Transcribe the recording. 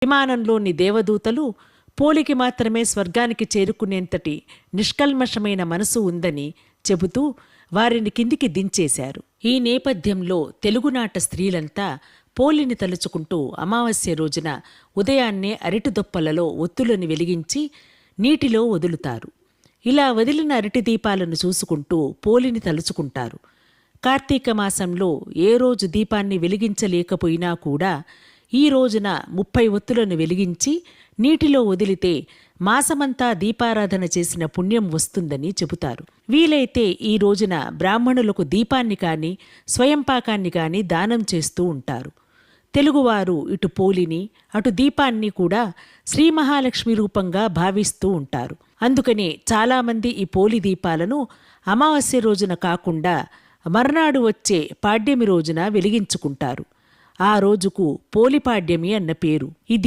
విమానంలోని దేవదూతలు పోలికి మాత్రమే స్వర్గానికి చేరుకునేంతటి నిష్కల్మషమైన మనసు ఉందని చెబుతూ వారిని కిందికి దించేశారు. ఈ నేపథ్యంలో తెలుగునాట స్త్రీలంతా పోలిని తలుచుకుంటూ అమావాస్య రోజున ఉదయాన్నే అరటిదొప్పలలో ఒత్తులను వెలిగించి నీటిలో వదులుతారు. ఇలా వదిలిన అరటి దీపాలను చూసుకుంటూ పోలిని తలుచుకుంటారు. కార్తీక మాసంలో ఏ రోజు దీపాన్ని వెలిగించలేకపోయినా కూడా ఈ రోజున 30 ఒత్తులను వెలిగించి నీటిలో వదిలితే మాసమంతా దీపారాధన చేసిన పుణ్యం వస్తుందని చెబుతారు. వీలైతే ఈ రోజున బ్రాహ్మణులకు దీపాన్ని కానీ స్వయంపాకాన్ని కానీ దానం చేస్తూ ఉంటారు. తెలుగువారు ఇటు పోలిని అటు దీపాన్ని కూడా శ్రీ మహాలక్ష్మి రూపంగా భావిస్తూ ఉంటారు. అందుకనే చాలామంది ఈ పోలి దీపాలను అమావాస్య రోజున కాకుండా మర్నాడు వచ్చే పాడ్యమి రోజున వెలిగించుకుంటారు. ఆ రోజుకు పోలిపాడ్యమి అన్న పేరు. ఈ